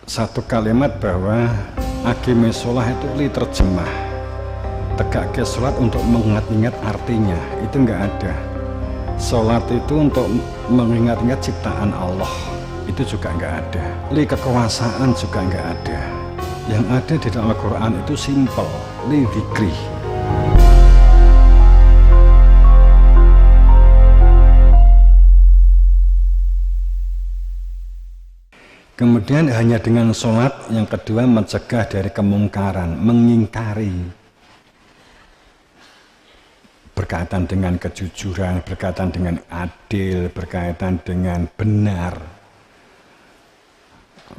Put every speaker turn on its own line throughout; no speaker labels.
satu kalimat bahwa aqimi sholah itu terjemah tegak ke sholat untuk mengingat-ingat artinya, itu enggak ada. Sholat itu untuk mengingat-ingat ciptaan Allah, itu juga enggak ada. Li kekuasaan juga enggak ada. Yang ada di dalam Al-Quran itu simple, li dzikri. Kemudian hanya dengan sholat, yang kedua mencegah dari kemungkaran, mengingkari berkaitan dengan kejujuran, berkaitan dengan adil, berkaitan dengan benar.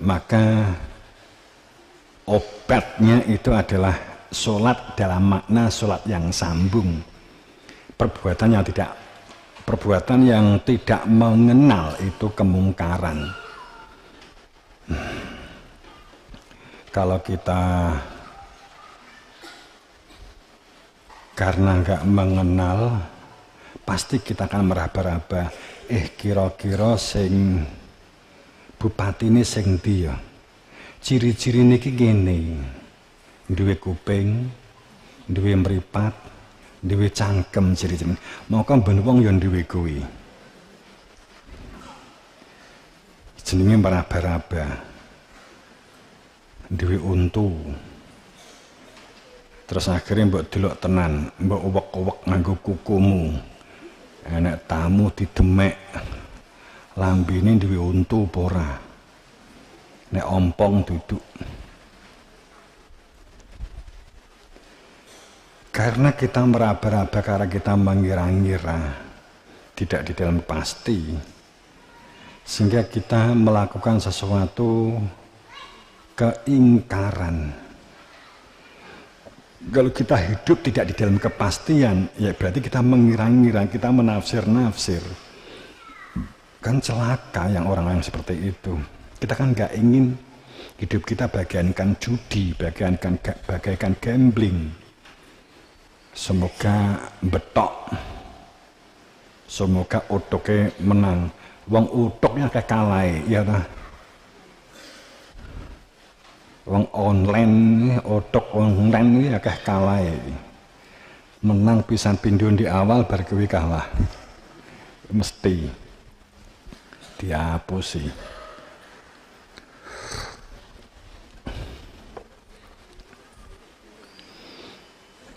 Maka obatnya itu adalah sholat dalam makna sholat yang sambung, perbuatan yang tidak mengenal itu kemungkaran. Kalau kita karena nggak mengenal, pasti kita akan meraba-raba. Kira-kira sing bupati ini sing ndi ya? Ciri-ciri niki gini, duwe kuping, duwe mripat, duwe cangkem, ciri-ciri. Maka ben wong ya duwe kuwi. Jenenge meraba-raba, duwe untu. Terus akhirnya mbok delok tenan, mbok uwek-uwek nganggo kukumu. Enek tamu didemek, lambene duwe untu apa ora. Nek ompong duduk. Karena kita meraba-raba, karena kita mengira-ngira, tidak di dalam pasti, sehingga kita melakukan sesuatu keingkaran. Kalau kita hidup tidak di dalam kepastian, ya berarti kita mengira-ngira, kita menafsir-nafsir. Kan celaka yang orang-orang seperti itu. Kita kan nggak ingin hidup kita bagaikan judi, bagaikan gambling. Semoga betok, semoga utuke menang. Wong utuknya kayak kalah, ya ta. Wong online, utuk online ini akeh kalah. Menang pisan pindho di awal bar kuwi kalah. Mesti dihapusi.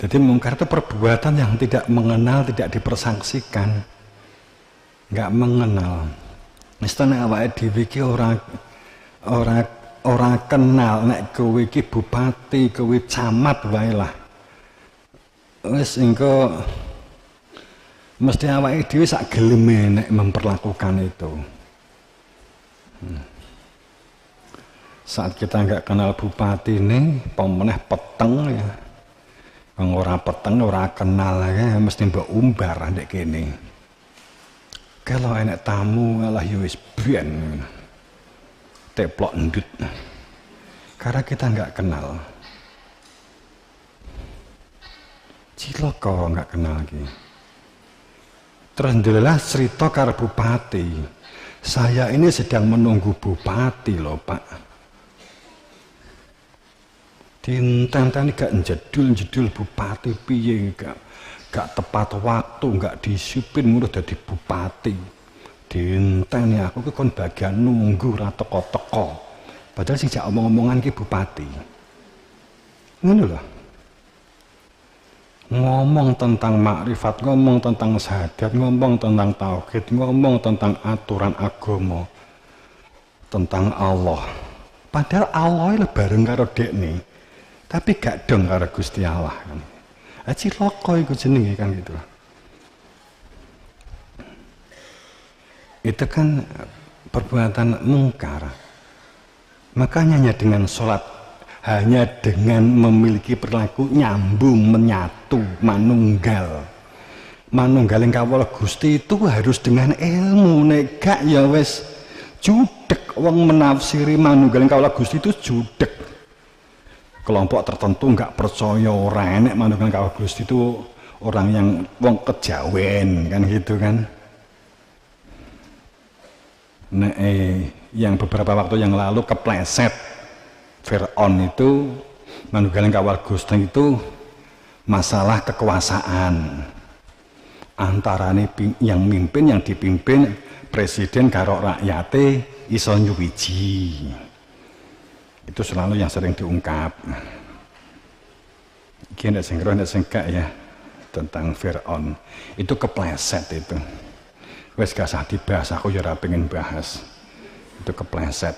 Jadi mungkar itu perbuatan yang tidak mengenal, tidak dipersangsikan, nggak mengenal. Mestine awake dhewe iki ora kenal nek kowe iki bupati, kowe camat wae lah. Wis engko mesti awake dhewe sak geleme nek memperlakukan itu. Saat kita nggak kenal bupati ini, pemeneh peteng ya. Wong ora peteng, ora kenal ya, mesti mbok umbar ndek kene. Kalau enek tamu alah ya wis ben teplok ndut. Karena kita nggak kenal. Cilaka nggak kenal lagi. Terus ndelala cerita karo bupati. Saya ini sedang menunggu bupati loh, Pak. Dinten-ten gak jedul bupati piye, gak tepat waktu, gak disiplin ngono dadi bupati. Dinten ya aku ki kon bagian nunggu ora teko-teko. Padahal sing jak omong-omongan ki bupati. Ngono lho. Ngomong tentang makrifat, ngomong tentang syahadat, ngomong tentang tauhid, ngomong tentang aturan agama, tentang Allah. Padahal Allah bareng karo dekne. Tapi gak dong karo Gusti Allah kan. Cilaka iku jenenge kan gitu. Itu kan perbuatan mungkar. Makanya hanya dengan sholat, hanya dengan memiliki perilaku nyambung, menyatu, manunggal. Manunggaling kawula Gusti itu harus dengan ilmu. Nek gak ya wis judek. Wong menafsiri manunggaling kawula Gusti itu judek. Kelompok tertentu nggak percaya ora enek manunggaling kawula Gusti itu orang yang wong kejawen kan gitu kan. Nah, yang beberapa waktu yang lalu kepleset Fir'aun itu manunggaling kawal Gusti itu masalah kekuasaan antarane yang mimpin yang dipimpin presiden karo rakyate iso nyuwiji. Itu selalu yang sering diungkap. Iki nek sing ora nek sing gak ya tentang Fir'aun. Itu kepleset itu. Wes gak usah dibahas, aku ya ora pengen bahas. Itu kepleset.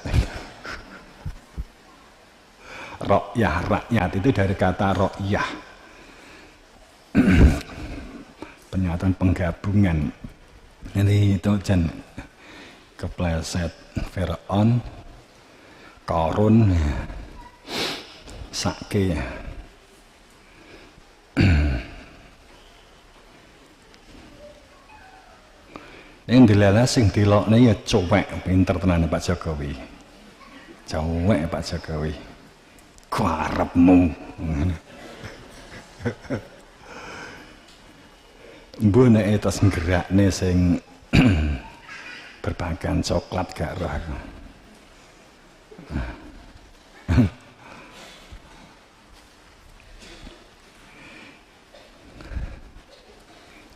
Ro'yah, rakyat itu dari kata ro'yah. Pernyataan penggabungan. Ini itu jen kepleset Fir'aun, Qarun, Sake. Yang dilalah sing dilokne ya cuwek, pinter tenan Pak Jokowi. Cuwek Pak Jokowi. Kuarepmu. Mbok nek etos nggerakne sing berpakaian coklat gak roh aku.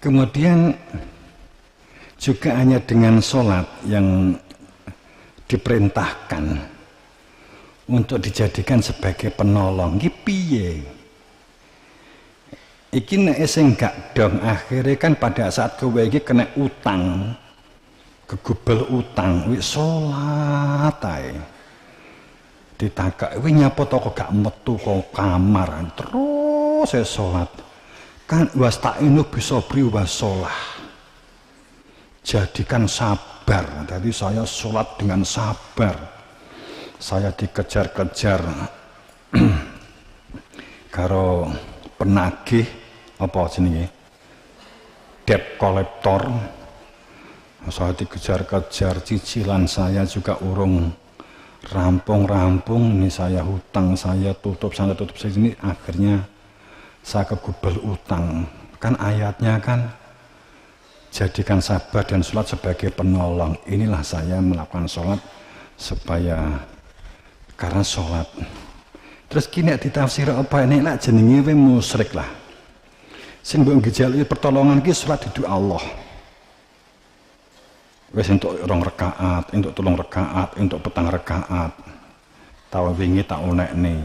Kemudian juga hanya dengan sholat yang diperintahkan untuk dijadikan sebagai penolong. Iki piye? Iki nek sing gak dong akhirnya kan pada saat kowe iki kena utang, kegubel utang, wis sholat ae. Ditakak, wis nyapa to kok gak metu kok kamar, terus saya sholat. Kan wasta'inu bisobri washolah. Jadikan sabar. Jadi saya sholat dengan sabar. Saya dikejar-kejar karo penagih apa jenenge debt collector. Saya dikejar-kejar, cicilan saya juga urung rampung-rampung. Ini saya hutang, saya tutup sana tutup sini, akhirnya saya kegubel utang. Kan ayatnya kan jadikan sabar dan sholat sebagai penolong. Inilah saya melakukan sholat supaya karena sholat. Terus kini ditafsir apa ini lah jenenge we musyrik lah. Sing mbok ngejalui pertolongan ki sholat itu Allah. Wes untuk 2 rakaat, untuk 3 rakaat, untuk 4 rakaat. Tahu wingi tak onekne.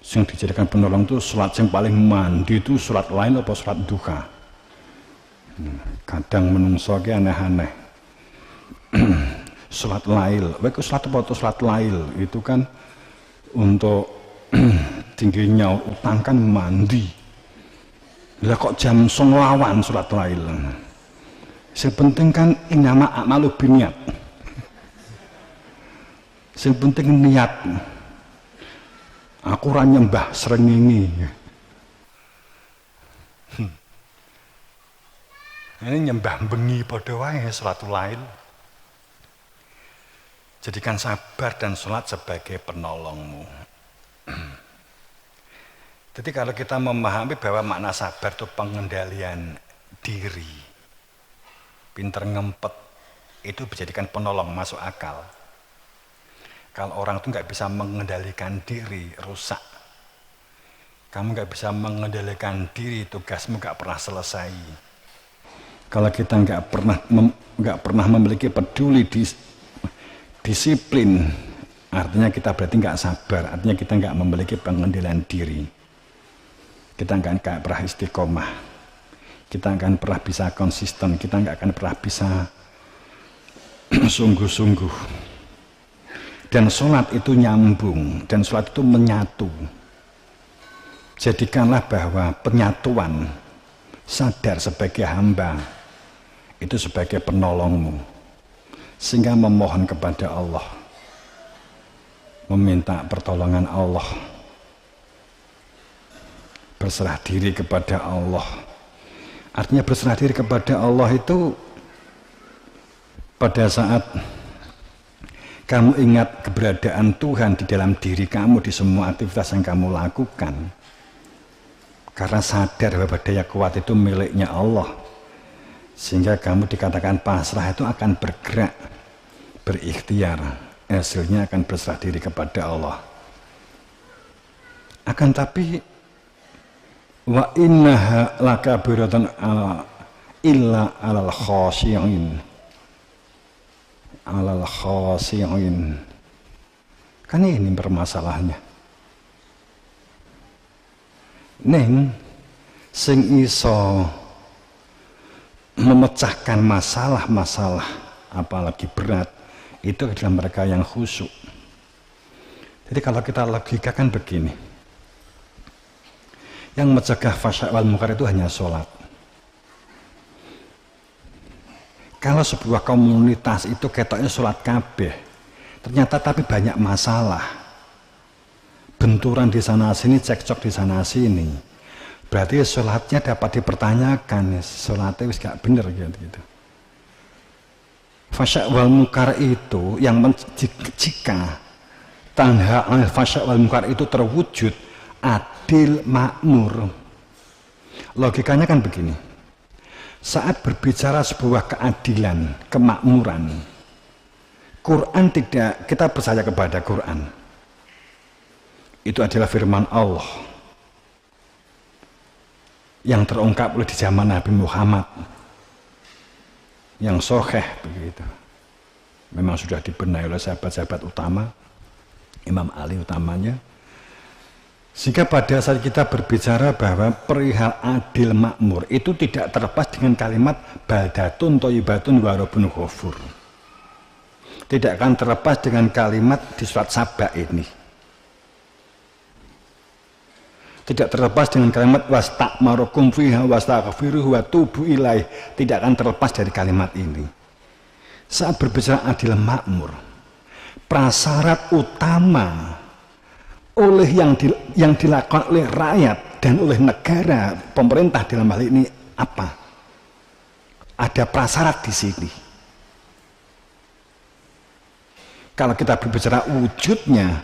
Sing dijadikan penolong itu sholat yang paling mandi itu sholat lain apa sholat duha. Kadang menungso ki aneh-aneh. Sholat lail, baik sholat apa atau sholat lail itu kan untuk tingginya utang kan mandi. Lah kok jam 9 sholat lail. Sepenting kan innama a'malu binniyat. Sing penting niat. Aku ora nyembah srengenge. Ini nyembah bengi padha wae salatul lail. Jadikan sabar dan sholat sebagai penolongmu. Jadi kalau kita memahami bahwa makna sabar itu pengendalian diri, pinter ngempet, itu dijadikan penolong, masuk akal. Kalau orang itu nggak bisa mengendalikan diri, rusak. Kamu nggak bisa mengendalikan diri, tugasmu nggak pernah selesai. Kalau kita nggak pernah memiliki peduli disiplin, artinya kita berarti nggak sabar, artinya kita nggak memiliki pengendalian diri. Kita nggak akan pernah istiqomah, kita akan pernah bisa konsisten, kita nggak akan pernah bisa sungguh-sungguh. Dan sholat itu nyambung, dan sholat itu menyatu. Jadikanlah bahwa penyatuan, sadar sebagai hamba, itu sebagai penolongmu. Sehingga memohon kepada Allah, meminta pertolongan Allah, berserah diri kepada Allah. Artinya berserah diri kepada Allah itu pada saat kamu ingat keberadaan Tuhan di dalam diri kamu, di semua aktivitas yang kamu lakukan, karena sadar bahwa daya kuat itu miliknya Allah, sehingga kamu dikatakan pasrah itu akan bergerak, berikhtiar, hasilnya akan berserah diri kepada Allah. Akan tapi wa innaha lakabiratan illa alal khashi'in. Alal khashi'in. Kan ini permasalahannya. Neng sing iso memecahkan masalah-masalah apalagi berat itu adalah mereka yang khusyuk. Jadi kalau kita logikakan begini, yang mencegah fahsya wal munkar itu hanya sholat. Kalau sebuah komunitas itu ketoknya sholat kabeh, ternyata tapi banyak masalah, benturan di sana sini, cekcok di sana sini, berarti sholatnya dapat dipertanyakan, sholatnya wis gak bener gitu. Fahsya wal munkar itu yang jika tanha al fahsya wal munkar itu terwujud adil makmur. Logikanya kan begini, saat berbicara sebuah keadilan, kemakmuran, Quran tidak, kita percaya kepada Quran, itu adalah firman Allah yang terungkap oleh di zaman Nabi Muhammad yang sahih begitu, memang sudah dibenahi oleh sahabat-sahabat utama, Imam Ali utamanya. Sehingga pada saat kita berbicara bahwa perihal adil makmur itu tidak terlepas dengan kalimat baldatun thayyibatun wa rabbun ghafur. Tidak akan terlepas dengan kalimat di surat Saba ini. Tidak terlepas dengan kalimat wasta'marukum fiha wastaghfiruhu wa tubu ilaih. Tidak akan terlepas dari kalimat ini. Saat berbicara adil makmur, prasyarat utama oleh yang dilakukan oleh rakyat dan oleh negara, pemerintah dalam hal ini apa? Ada prasyarat di sini. Kalau kita berbicara wujudnya,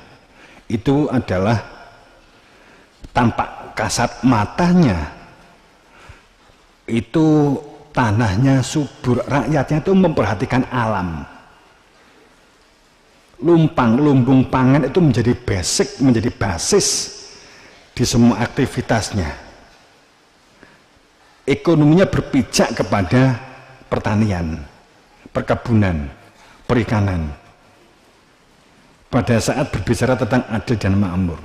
itu adalah tampak kasat matanya, itu tanahnya subur, rakyatnya itu memperhatikan alam. Lumbung pangan itu menjadi basic, menjadi basis di semua aktivitasnya. Ekonominya berpijak kepada pertanian, perkebunan, perikanan. Pada saat berbicara tentang adil dan makmur,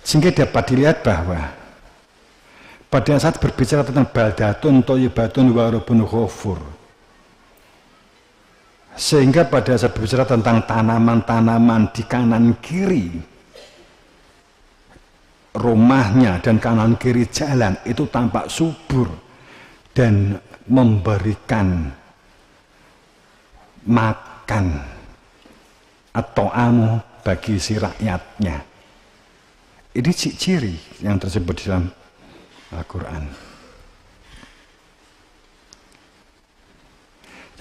sehingga dapat dilihat bahwa pada saat berbicara tentang baldatun thayyibatun wa rabbun ghafur, sehingga pada saat berbicara tentang tanaman-tanaman di kanan kiri rumahnya dan kanan kiri jalan itu tampak subur dan memberikan makan atau amu bagi si rakyatnya. Ini ciri yang tersebut di dalam Al-Quran.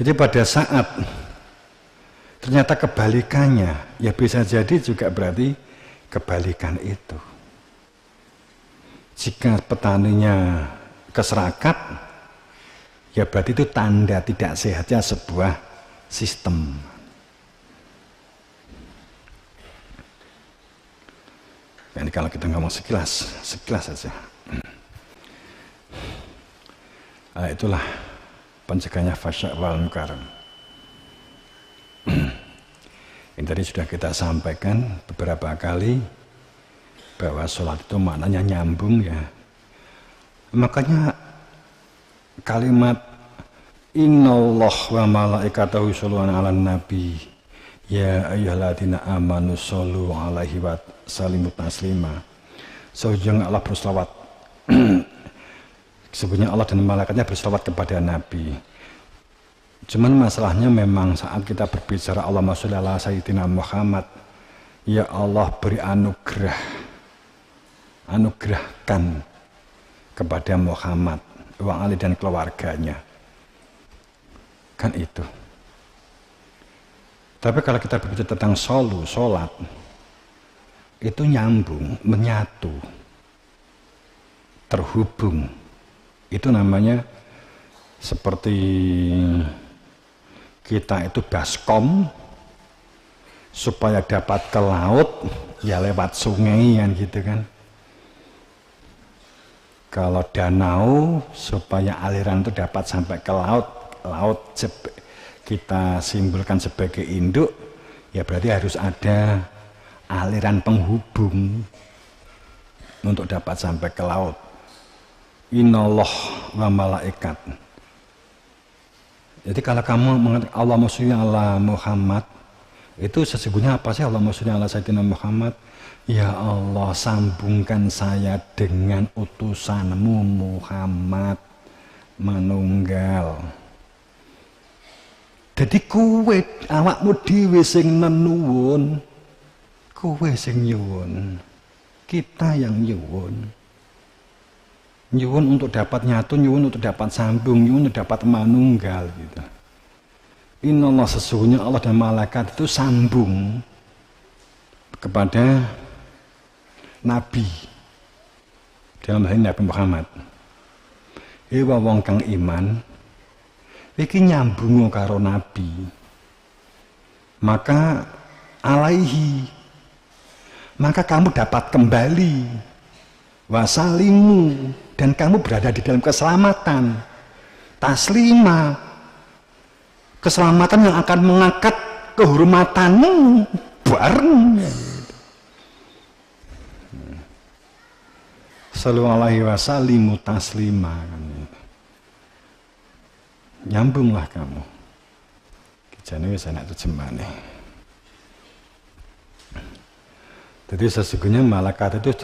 Jadi pada saat ternyata kebalikannya, ya bisa jadi juga berarti kebalikan itu. Jika petaninya keserakat, ya berarti itu tanda tidak sehatnya sebuah sistem. Jadi kalau kita ngomong sekilas saja. Nah, itulah pencegahannya fahsya wal munkar. Ini tadi sudah kita sampaikan beberapa kali bahwa sholat itu maknanya nyambung ya. Makanya kalimat innallah wa malaikatahu yusholluna 'alan nabi ya ayyuhalladzina amanu shollu 'alaihi wa sallimu taslima. Sesungguhnya Allah berselawat. Sebenarnya Allah dan malaikatnya berselawat kepada Nabi. Cuman masalahnya memang saat kita berbicara Allahumma sholli ala sayyidina Muhammad, ya Allah beri anugerahkan kepada Muhammad wa ali dan keluarganya. Kan itu. Tapi kalau kita berbicara tentang sholat, itu nyambung, menyatu, terhubung. Itu namanya seperti kita itu baskom supaya dapat ke laut, ya lewat sungai kan gitu kan. Kalau danau supaya aliran itu dapat sampai ke laut, kita simpulkan sebagai induk, ya berarti harus ada aliran penghubung untuk dapat sampai ke laut. Inallah wa malaikat. Jadi kalau kamu mengatakan Allahumma sholli ala Muhammad, itu sesungguhnya apa sih Allahumma sholli ala Sayyidina Muhammad? Ya Allah, sambungkan saya dengan utusanmu Muhammad manunggal. Jadi kowe awakmu dhewe sing nenuwun, kowe sing nyuwun, kita yang nyuwun. Nyuwun untuk dapat nyatu, nyuwun untuk dapat sambung, nyuwun untuk dapat manunggal gitu. Inallah, sesungguhnya Allah dan malaikat itu sambung kepada Nabi, dalam hal ini Nabi Muhammad. Ewa wong kang iman iki nyambung karo Nabi, maka alaihi, maka kamu dapat kembali wasalimu, dan kamu berada di dalam keselamatan taslima, keselamatan yang akan mengangkat kehormatanmu bareng. Sallallahu alaihi wasallimu taslima. Nyambunglah kamu. Kijane wis enak terjemahane. Jadi sesungguhnya malaikat itu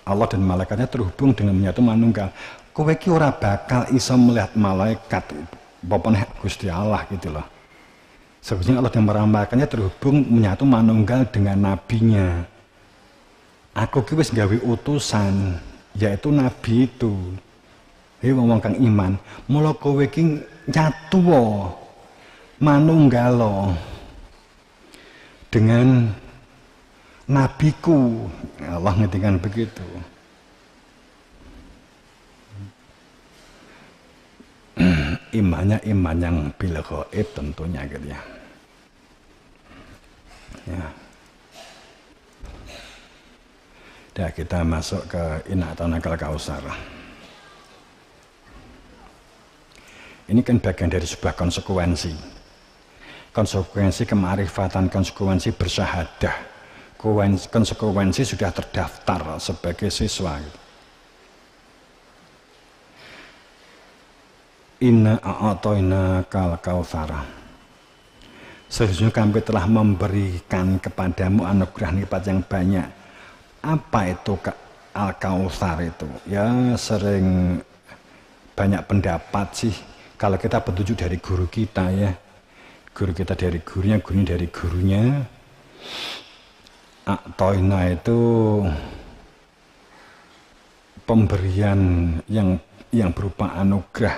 Allah dan malaikatnya terhubung dengan menyatu manunggal. Kowe iki ora bakal iso melihat malaikat bapane Gusti Allah gitu loh. Sesungguhnya Allah dan malaikatnya terhubung menyatu manunggal dengan nabinya. Aku ki wis gawe utusan, yaitu nabi itu. Hei wong kang iman, mula kowe iki nyatu manunggalo dengan nabiku. Allah ngendikan begitu. Imannya iman yang bil ghaib tentunya gitu ya. Ya. Dah kita masuk ke Inna A'tainakal Kautsar. Ini kan bagian dari sebuah konsekuensi. Konsekuensi kemarifatan, konsekuensi bersyahadah. Konsekuensi sudah terdaftar sebagai siswa. Inna A'tainakal Kautsar. Sesungguhnya kami telah memberikan kepadamu anugerah nikmat yang banyak. Apa itu Al-Kautsar itu? Ya sering banyak pendapat sih. Kalau kita petunjuk dari guru kita ya. Guru kita dari gurunya, gurunya dari gurunya. A'taina itu pemberian yang berupa anugerah,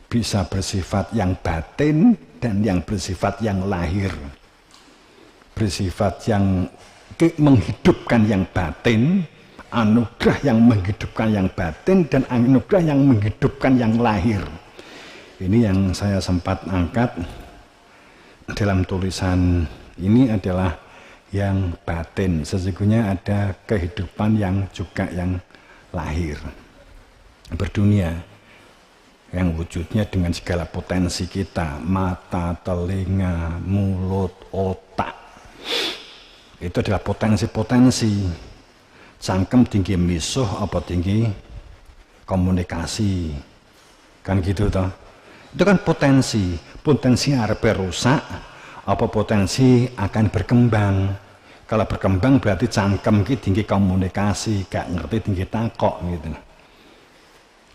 bisa bersifat yang batin dan yang bersifat yang lahir. Bersifat yang menghidupkan yang batin, anugerah yang menghidupkan yang batin, dan anugerah yang menghidupkan yang lahir. Ini yang saya sempat angkat dalam tulisan ini adalah yang batin. Sesungguhnya ada kehidupan yang juga yang lahir, berdunia, yang wujudnya dengan segala potensi kita, mata, telinga, mulut, otak. Itu adalah potensi-potensi. Cangkem tinggi misuh apa tinggi komunikasi, kan gitu toh. Itu kan potensi arepe rusak apa potensi akan berkembang. Kalau berkembang berarti cangkem ki tinggi komunikasi, gak ngerti tinggi takok gitu.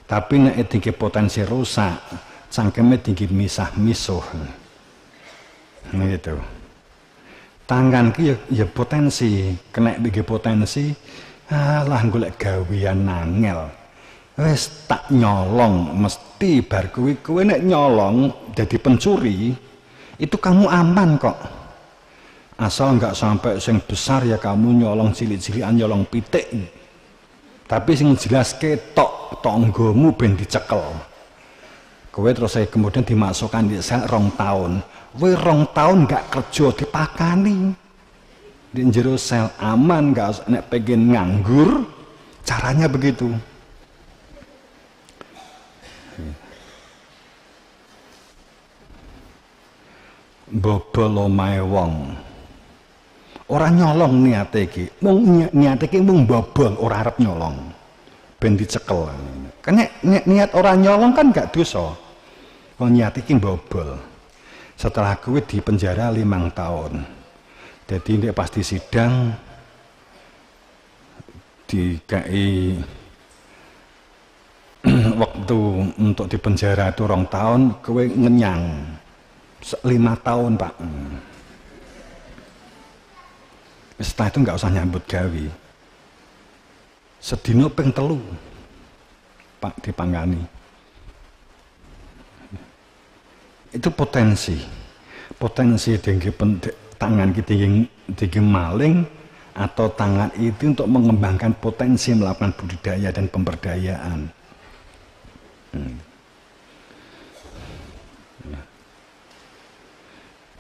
Tapi nek tinggi potensi rusak, cangkemnya tinggi misah misuh gitu. Tangan ki ya potensi, kena bagi potensi, alah golek gawean nangel. Wes tak nyolong, mesti bar kowe nek nyolong jadi pencuri, itu kamu aman kok. Asal enggak sampai sing besar ya kamu nyolong cilik-cilikan, nyolong pitik. Tapi sing jelas ketok tonggomu ben dicekel. Kowe terus saya kemudian dimasukkan di sel 2 tahun. Kowe 2 tahun enggak kerja dipakani. di jero sel aman, nggak usah nek pengen nganggur, caranya begitu. Bobol omahe wong. Ora nyolong niate iki. Mung niate iki mung bobol, ora arep nyolong. Ben dicekel. Kan niat ora nyolong kan gak dosa. Wong niate iki bobol. Setelah kuwi di penjara 5 tahun. Jadi nek pas di sidang dikai waktu untuk di penjara itu 2 tahun, kowe ngenyang 5 tahun Pak. Setelah itu nggak usah nyambut gawe. Sedino ping 3 Pak dipangani. Itu potensi tinggi tangan kita tinggi maling atau tangan itu untuk mengembangkan potensi melakukan budidaya dan pemberdayaan.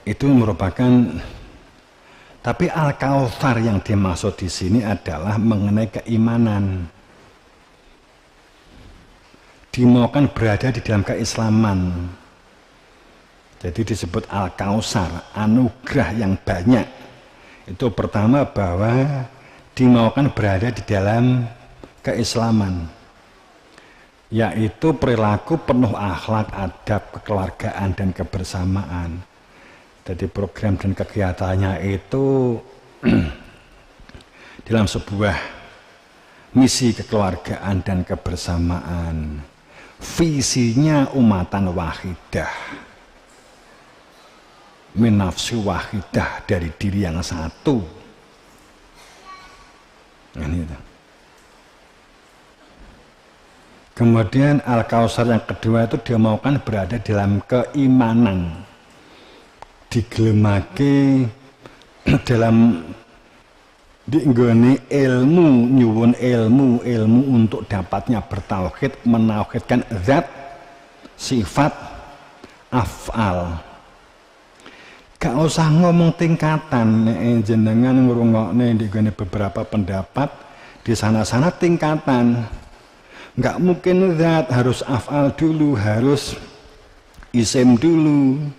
Itu merupakan, tapi Al-Kautsar yang dimaksud di sini adalah mengenai keimanan. Dimaukan berada di dalam keislaman. Jadi disebut Al-Kautsar, anugerah yang banyak. Itu pertama bahwa dimaukan berada di dalam keislaman, yaitu perilaku penuh akhlak, adab, kekeluargaan, dan kebersamaan. Jadi program dan kegiatannya itu dalam sebuah misi kekeluargaan dan kebersamaan. Visinya umatan wahidah, min nafsi wahidah, dari diri yang satu. Ini. Kemudian Al-Kautsar yang kedua itu dimaukan berada dalam keimanan, digelemake dalam diinggoni ilmu, nyuwun ilmu untuk dapatnya bertauhid, menauhidkan zat, sifat, af'al. Gak usah ngomong tingkatan, jenengan ngrungokne digone beberapa pendapat di sana-sana tingkatan. Nggak mungkin zat, harus af'al dulu, harus isim dulu,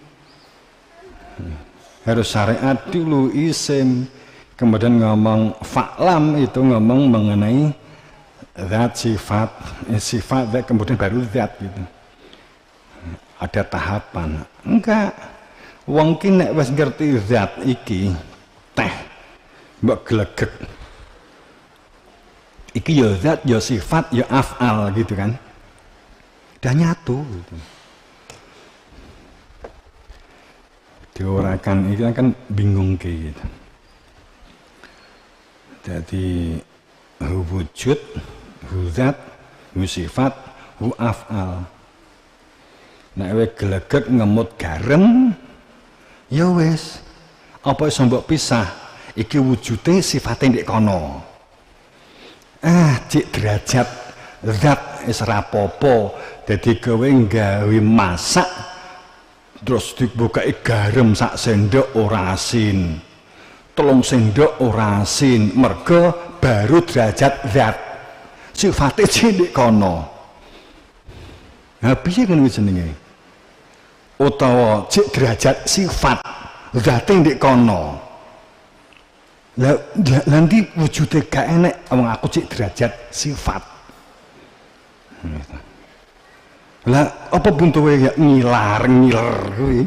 harus syariat dulu, isim, kemudian ngomong fa'lam itu ngomong mengenai zat, sifat, sifat, kemudian baru zat gitu. Ada tahapan. Enggak. Wong ki nek wis ngerti zat iki, teh mbok glegek. Iki ya zat, ya sifat, ya af'al gitu kan. Udah nyatu gitu. Diuraikan itu kan bingung kayak gitu. Jadi hu wujud, hu zat, hu sifat, hu af'al. Nek wis glegek ngemut garem, ya wis, apa iso mbok pisah? Iki wujude sifate ndek kono. Cik derajat zat wis rapopo. Dadi kowe nggawe masak terus dibukai garam sak sendok ora asin, 3 sendok ora asin, mergo baru derajat zat. Sifate ndek kono. Nah piye ngono jenenge? Utawa cik derajat sifat zate ndek kono. Lah nanti wujude gak enek wong aku cik derajat sifat. Lah apa buntuwe ya ngiler kuwi.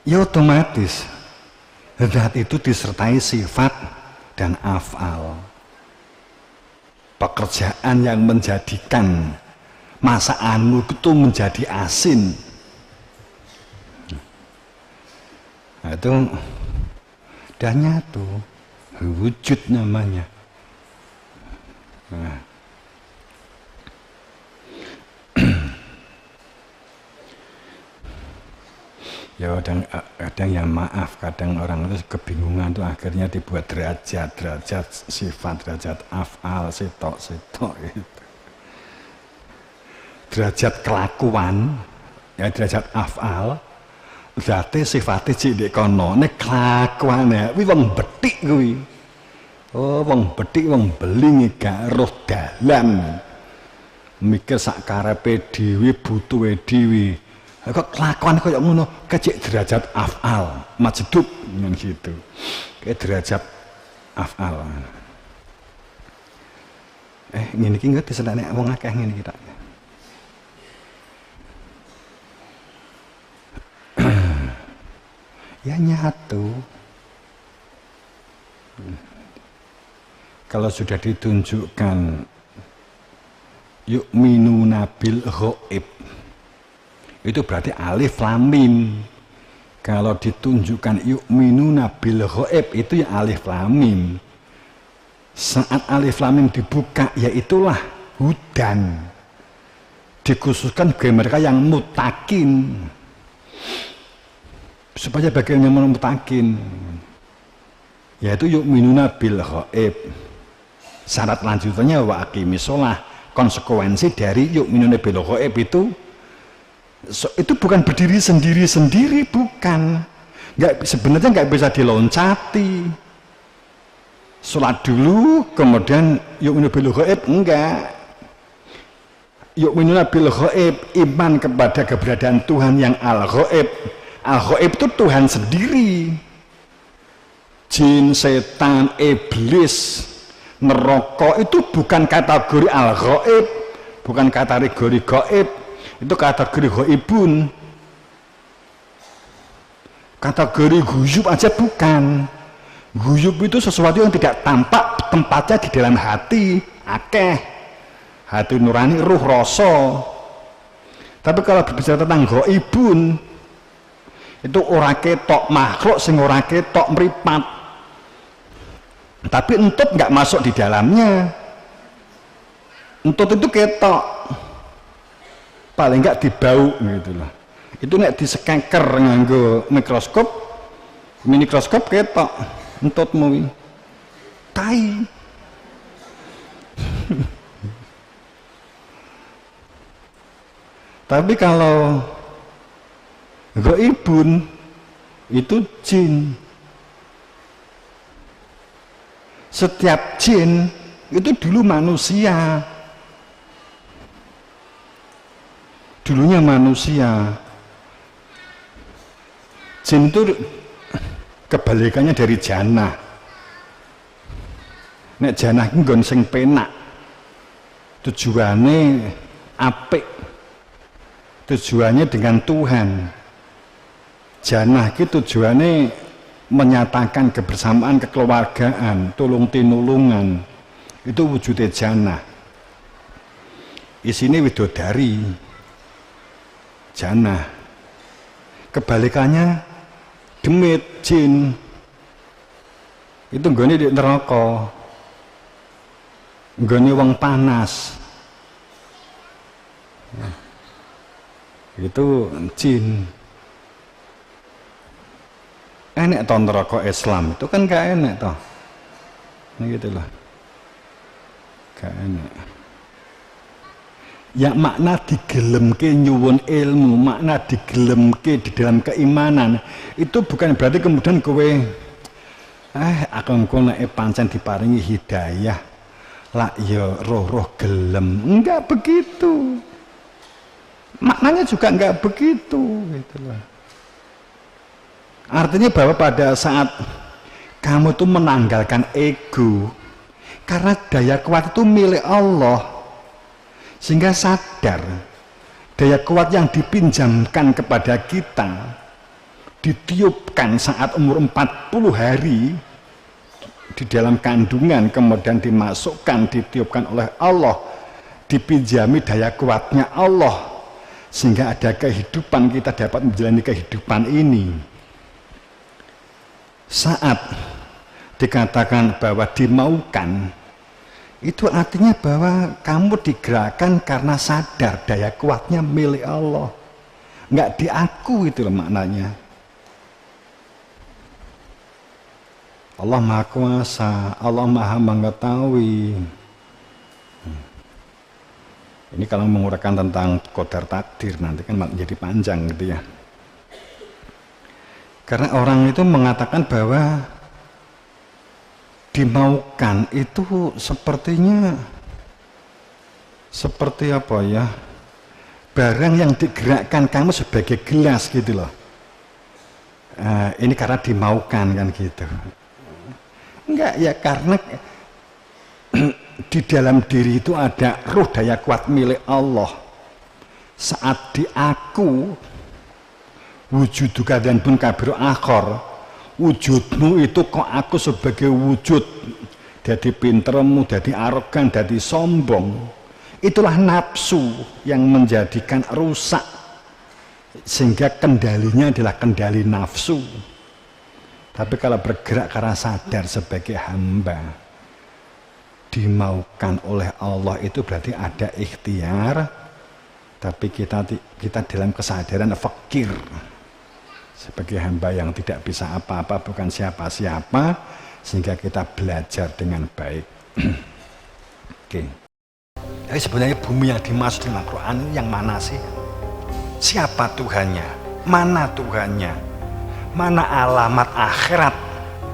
Ya otomatis zat itu disertai sifat dan af'al. Pekerjaan yang menjadikan masakanmu itu menjadi asin. Nah, itu udah nyatu, wujud namanya. Nah. Ya kadang ya maaf, kadang orang itu kebingungan tuh akhirnya dibuat derajat sifat, derajat af'al, sitok gitu. Derajat kelakuan Ya derajat af'al zate sifate cik kono nek kelakuane kuwi wong bethik kuwi. Oh wong bethik wong beling gak roh dalan. Mikir sak karepe dhewe butuhe dhewe. Kok kelakuan kaya ngono kecik derajat af'al majdub ngene gitu. Kayak derajat af'al. Ngene iki ngerti senane wong akeh ngene iki tak. Ya nyatu. Kalau sudah ditunjukkan yu'minuna bil ghaib, itu berarti alif lam mim. Kalau ditunjukkan yu'minuna bil ghaib, itu ya alif lam mim. Saat alif lam mim dibuka, ya itulah hudan. Dikhususkan bagi mereka yang mutakin. Supaya bagian yang mutakin, yaitu yu'minuna bil ghaib. Syarat lanjutannya wa aqimis shalah. Konsekuensi dari yu'minuna bil ghaib itu bukan berdiri sendiri-sendiri, bukan. Sebenarnya nggak bisa diloncati. Sholat dulu, kemudian yu'minuna bil ghaib, enggak. Yu'minuna bil ghaib, iman kepada keberadaan Tuhan yang al-ghaib. Al-ghaib itu Tuhan sendiri. Jin, setan, iblis, neraka itu bukan kategori al-ghaib, bukan kategori gaib, itu kategori ghaibun. Kategori guyub aja bukan. Guyub itu sesuatu yang tidak tampak, tempatnya di dalam hati, akeh. Hati nurani, ruh, rasa. Tapi kalau berbicara tentang ghaibun, itu ora ketok, makhluk sing ora ketok mripat, tapi entut nggak masuk di dalamnya. Entut itu ketok, paling nggak dibau gitu lah. Itu nek disekeker nganggo mikroskop ketok entutmu tai. Tapi kalau ghaibun itu jin. Setiap jin itu dulu manusia. Dulunya manusia. Jin itu kebalikannya dari jannah. Nek jannah itu nggon sing penak. Tujuannya apik. Tujuannya dengan Tuhan. Jannah itu tujuannya menyatakan kebersamaan, kekeluargaan, tulung tinulungan. Itu wujudnya jannah. Isinya widodari. Jannah. Kebalikannya demit, jin. Itu nggone di neraka. Nggone wong panas. Itu jin. Enak toh neraka Islam itu kan gak enak toh. Nah gitulah. Gak enak. Ya makna digelemke nyuwun ilmu, makna digelemke di dalam keimanan, itu bukan berarti kemudian kowe akan nek pancen diparingi hidayah lah ya roh-roh gelem. Enggak begitu. Maknanya juga enggak begitu gitulah. Artinya bahwa pada saat kamu tuh menanggalkan ego, karena daya kuat itu milik Allah, sehingga sadar daya kuat yang dipinjamkan kepada kita ditiupkan saat umur 40 hari di dalam kandungan, kemudian dimasukkan, ditiupkan oleh Allah, dipinjami daya kuatnya Allah, sehingga ada kehidupan, kita dapat menjalani kehidupan ini. Saat dikatakan bahwa dimaukan, itu artinya bahwa kamu digerakkan karena sadar daya kuatnya milik Allah, nggak diaku. Itu maknanya. Allah Maha Kuasa, Allah Maha Mengetahui. Ini kalau menguraikan tentang qadar takdir nanti kan jadi panjang gitu ya. Karena orang itu mengatakan bahwa dimaukan itu sepertinya seperti apa ya, barang yang digerakkan kamu sebagai gelas gitu loh. Ini karena dimaukan kan gitu. Enggak ya, karena di dalam diri itu ada ruh daya kuat milik Allah. Saat di aku wujuduka dan pun kabir akhor, wujudmu itu kok aku sebagai wujud, jadi pintermu, jadi arogan, jadi sombong. Itulah nafsu yang menjadikan rusak, sehingga kendalinya adalah kendali nafsu. Tapi kalau bergerak karena sadar sebagai hamba, dimaukan oleh Allah, itu berarti ada ikhtiar, tapi kita dalam kesadaran fakir sebagai hamba yang tidak bisa apa-apa, bukan siapa-siapa, sehingga kita belajar dengan baik. Oke. Jadi sebenarnya bumi yang dimaksud dengan Al-Quran yang mana sih? Siapa Tuhannya? Mana Tuhannya? Mana alamat akhirat?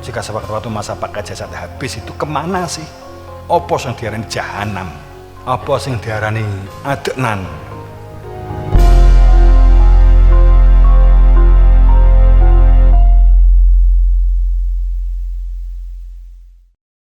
Jika sewaktu-waktu masa pakai jasad habis itu kemana sih? Apa yang diarani jahanam? Apa yang diarani adeknan?